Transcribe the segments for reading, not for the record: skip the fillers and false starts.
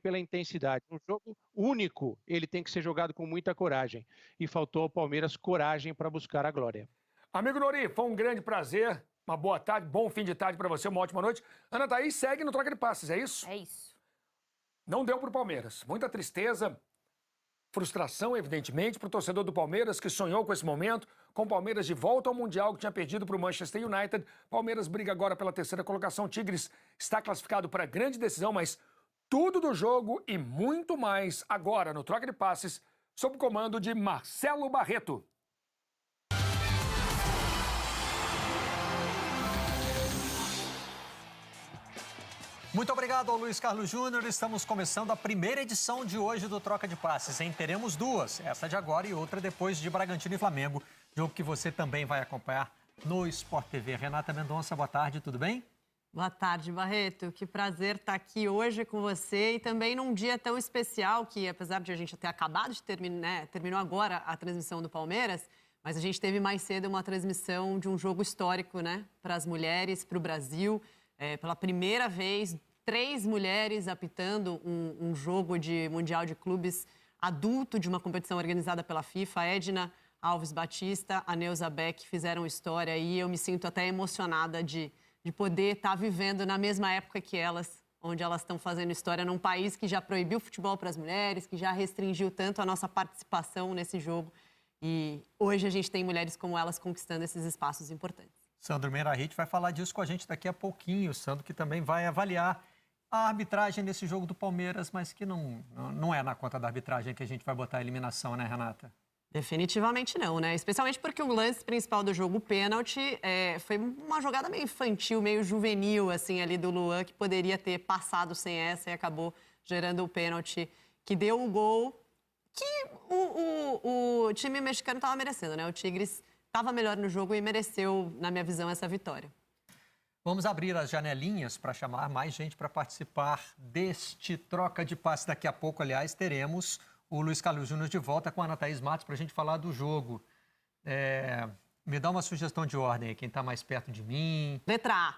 pela intensidade. Um jogo único, ele tem que ser jogado com muita coragem. E faltou ao Palmeiras coragem para buscar a glória. Amigo Nori, foi um grande prazer. Uma boa tarde, bom fim de tarde para você, uma ótima noite. Ana Thaís segue no Troca de Passes, é isso? É isso. Não deu para o Palmeiras. Muita tristeza, frustração, evidentemente, para o torcedor do Palmeiras, que sonhou com esse momento, com o Palmeiras de volta ao Mundial, que tinha perdido para o Manchester United. Palmeiras briga agora pela terceira colocação. Tigres está classificado para a grande decisão, mas tudo do jogo e muito mais agora no Troca de Passes, sob o comando de Marcelo Barreto. Muito obrigado ao Luiz Carlos Júnior. Estamos começando a primeira edição de hoje do Troca de Passes, hein? Teremos duas, essa de agora e outra depois de Bragantino e Flamengo, jogo que você também vai acompanhar no Sport TV. Renata Mendonça, boa tarde, tudo bem? Boa tarde, Barreto. Que prazer estar aqui hoje com você e também num dia tão especial que, apesar de a gente ter acabado de terminar, né, terminou agora a transmissão do Palmeiras, mas a gente teve mais cedo uma transmissão de um jogo histórico, né, para as mulheres, para o Brasil. Pela primeira vez, 3 mulheres apitando um jogo de Mundial de Clubes adulto de uma competição organizada pela FIFA. A Edna Alves Batista, a Neuza Beck fizeram história e eu me sinto até emocionada de poder estar vivendo na mesma época que elas, onde elas estão fazendo história num país que já proibiu o futebol para as mulheres, que já restringiu tanto a nossa participação nesse jogo. E hoje a gente tem mulheres como elas conquistando esses espaços importantes. Sandro Meirahit vai falar disso com a gente daqui a pouquinho. O Sandro que também vai avaliar a arbitragem desse jogo do Palmeiras, mas que não é na conta da arbitragem que a gente vai botar a eliminação, né, Renata? Definitivamente não, né? Especialmente porque o lance principal do jogo, o pênalti, foi uma jogada meio infantil, meio juvenil, assim, ali do Luan, que poderia ter passado sem essa e acabou gerando o pênalti que deu o gol que o time mexicano estava merecendo, né? O Tigres estava melhor no jogo e mereceu, na minha visão, essa vitória. Vamos abrir as janelinhas para chamar mais gente para participar deste Troca de Passe. Daqui a pouco, aliás, teremos o Luiz Carlos Júnior de volta com a Ana Thaís Matos para a gente falar do jogo. Me dá uma sugestão de ordem aí, quem está mais perto de mim. Letra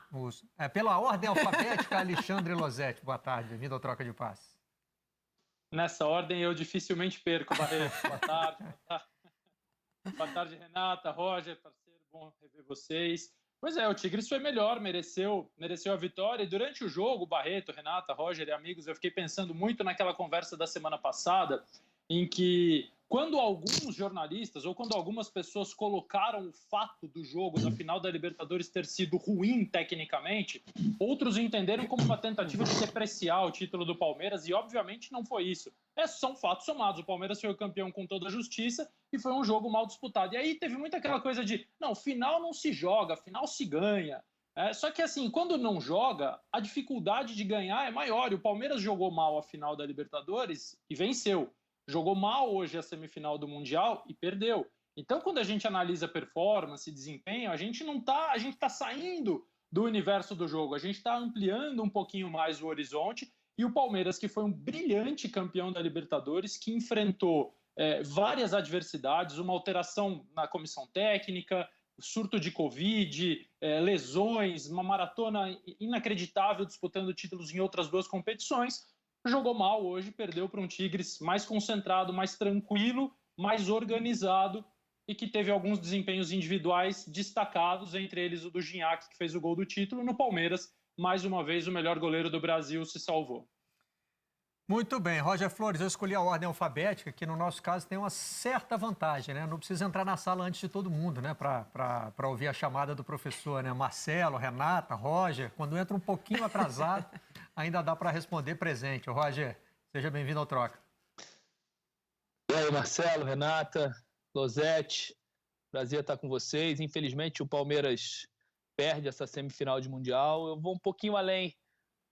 A. Pela ordem alfabética, Alexandre Losetti. Boa tarde, bem-vindo ao Troca de Passe. Nessa ordem eu dificilmente perco, Barreto. Boa tarde. Boa tarde, Renata, Roger, parceiro, bom rever vocês. Pois é, o Tigres foi melhor, mereceu a vitória. E durante o jogo, Barreto, Renata, Roger e amigos, eu fiquei pensando muito naquela conversa da semana passada, em que quando alguns jornalistas ou quando algumas pessoas colocaram o fato do jogo na final da Libertadores ter sido ruim tecnicamente, outros entenderam como uma tentativa de depreciar o título do Palmeiras e obviamente não foi isso. São fatos somados. O Palmeiras foi o campeão com toda a justiça e foi um jogo mal disputado. E aí teve muito aquela coisa de, não, final não se joga, final se ganha. Só que assim, quando não joga, a dificuldade de ganhar é maior. E o Palmeiras jogou mal a final da Libertadores e venceu. Jogou mal hoje a semifinal do Mundial e perdeu. Então, quando a gente analisa performance, desempenho, a gente está saindo do universo do jogo, a gente está ampliando um pouquinho mais o horizonte. E o Palmeiras, que foi um brilhante campeão da Libertadores, que enfrentou várias adversidades, uma alteração na comissão técnica, surto de Covid, lesões, uma maratona inacreditável disputando títulos em outras 2 competições, jogou mal hoje, perdeu para um Tigres mais concentrado, mais tranquilo, mais organizado e que teve alguns desempenhos individuais destacados, entre eles o do Gignac, que fez o gol do título. No Palmeiras, mais uma vez, o melhor goleiro do Brasil se salvou. Muito bem, Roger Flores, eu escolhi a ordem alfabética, que no nosso caso tem uma certa vantagem, né? Não precisa entrar na sala antes de todo mundo, né? Para ouvir a chamada do professor, né? Marcelo, Renata, Roger, quando entra um pouquinho atrasado, ainda dá para responder presente. Roger, seja bem-vindo ao Troca. E aí, Marcelo, Renata, Losetti, prazer estar com vocês. Infelizmente, o Palmeiras perde essa semifinal de Mundial. Eu vou um pouquinho além.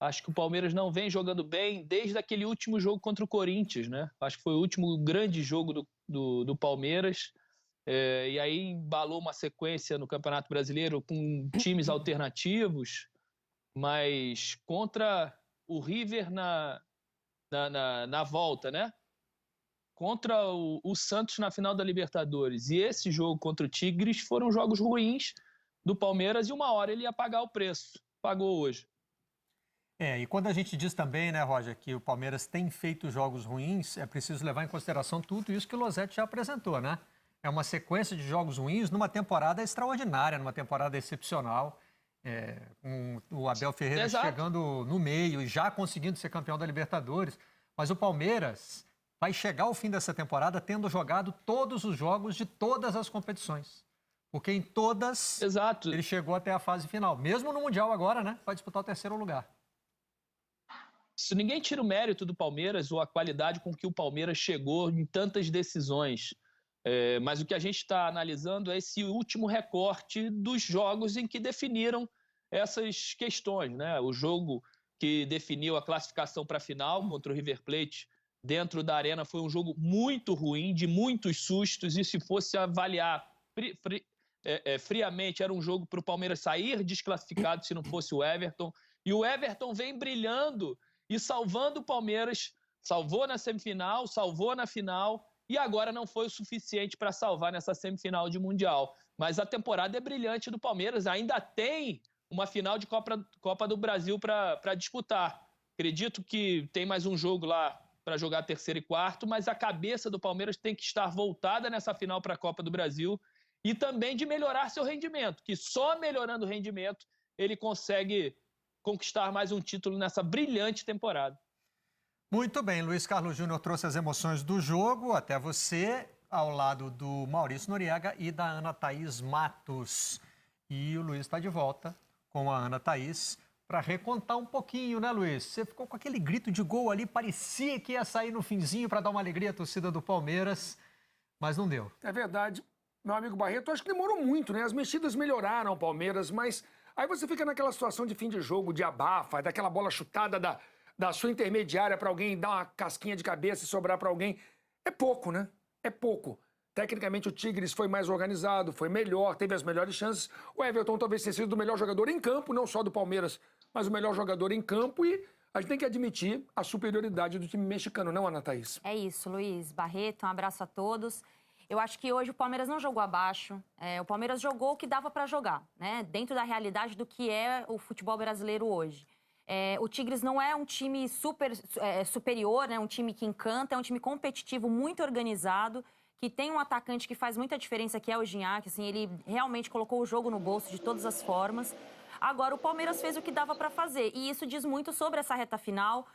Acho que o Palmeiras não vem jogando bem desde aquele último jogo contra o Corinthians, né? Acho que foi o último grande jogo do Palmeiras. E aí embalou uma sequência no Campeonato Brasileiro com times alternativos, mas contra o River na volta, né? Contra o Santos na final da Libertadores. E esse jogo contra o Tigres foram jogos ruins do Palmeiras e uma hora ele ia pagar o preço. Pagou hoje. E quando a gente diz também, né, Roger, que o Palmeiras tem feito jogos ruins, é preciso levar em consideração tudo isso que o Losetti já apresentou, né? É uma sequência de jogos ruins numa temporada extraordinária, numa temporada excepcional. Com o Abel Ferreira chegando no meio e já conseguindo ser campeão da Libertadores. Mas o Palmeiras vai chegar ao fim dessa temporada tendo jogado todos os jogos de todas as competições. Porque em todas ele chegou até a fase final. Mesmo no Mundial agora, né? Vai disputar o 3º lugar. Se ninguém tira o mérito do Palmeiras ou a qualidade com que o Palmeiras chegou em tantas decisões. Mas o que a gente está analisando é esse último recorte dos jogos em que definiram essas questões, né? O jogo que definiu a classificação para a final contra o River Plate dentro da Arena foi um jogo muito ruim, de muitos sustos, e se fosse avaliar friamente, era um jogo para o Palmeiras sair desclassificado se não fosse o Everton. E o Everton vem brilhando e salvando o Palmeiras, salvou na semifinal, salvou na final, e agora não foi o suficiente para salvar nessa semifinal de Mundial. Mas a temporada é brilhante do Palmeiras, ainda tem uma final de Copa do Brasil para disputar. Acredito que tem mais um jogo lá para jogar 3º e 4º, mas a cabeça do Palmeiras tem que estar voltada nessa final para a Copa do Brasil e também de melhorar seu rendimento, que só melhorando o rendimento ele consegue conquistar mais um título nessa brilhante temporada. Muito bem, Luiz Carlos Júnior trouxe as emoções do jogo até você, ao lado do Maurício Noriega e da Ana Thaís Matos. E o Luiz está de volta com a Ana Thaís para recontar um pouquinho, né, Luiz? Você ficou com aquele grito de gol ali, parecia que ia sair no finzinho para dar uma alegria à torcida do Palmeiras, mas não deu. É verdade, meu amigo Barreto, acho que demorou muito, né? As mexidas melhoraram o Palmeiras, mas aí você fica naquela situação de fim de jogo, de abafa, daquela bola chutada da sua intermediária para alguém dar uma casquinha de cabeça e sobrar para alguém. É pouco, né? É pouco. Tecnicamente, o Tigres foi mais organizado, foi melhor, teve as melhores chances. O Everton talvez tenha sido o melhor jogador em campo, não só do Palmeiras, mas o melhor jogador em campo. E a gente tem que admitir a superioridade do time mexicano, não, Ana Thaís? É isso, Luiz. Barreto, um abraço a todos. Eu acho que hoje o Palmeiras não jogou abaixo. O Palmeiras jogou o que dava para jogar, né? Dentro da realidade do que é o futebol brasileiro hoje. O Tigres não é um time superior, né? Um time que encanta, é um time competitivo, muito organizado, que tem um atacante que faz muita diferença, que é o Gignac, assim, ele realmente colocou o jogo no bolso de todas as formas. Agora, o Palmeiras fez o que dava para fazer, e isso diz muito sobre essa reta final.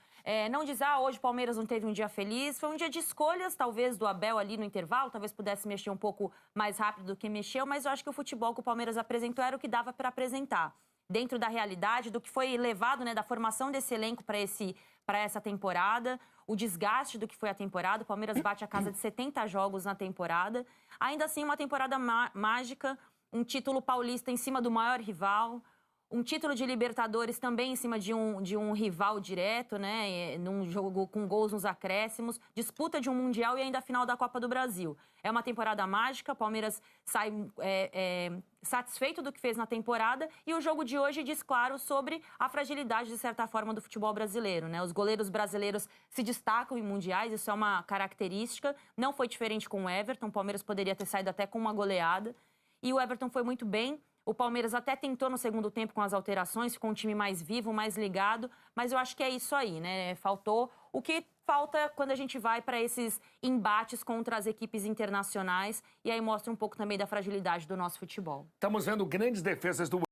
Não diz, hoje o Palmeiras não teve um dia feliz, foi um dia de escolhas, talvez, do Abel ali no intervalo, talvez pudesse mexer um pouco mais rápido do que mexeu, mas eu acho que o futebol que o Palmeiras apresentou era o que dava para apresentar. Dentro da realidade, do que foi levado, né, da formação desse elenco para essa temporada, o desgaste do que foi a temporada. O Palmeiras bate a casa de 70 jogos na temporada. Ainda assim, uma temporada mágica, um título paulista em cima do maior rival, um título de Libertadores também em cima de um rival direto, né? Num jogo com gols nos acréscimos, disputa de um Mundial e ainda a final da Copa do Brasil. É uma temporada mágica, o Palmeiras sai satisfeito do que fez na temporada, e o jogo de hoje diz claro sobre a fragilidade, de certa forma, do futebol brasileiro, né? Os goleiros brasileiros se destacam em mundiais, isso é uma característica, não foi diferente com o Everton, o Palmeiras poderia ter saído até com uma goleada, e o Everton foi muito bem. O Palmeiras até tentou no segundo tempo com as alterações, com um time mais vivo, mais ligado, mas eu acho que é isso aí, né? Faltou o que falta quando a gente vai para esses embates contra as equipes internacionais, e aí mostra um pouco também da fragilidade do nosso futebol. Estamos vendo grandes defesas do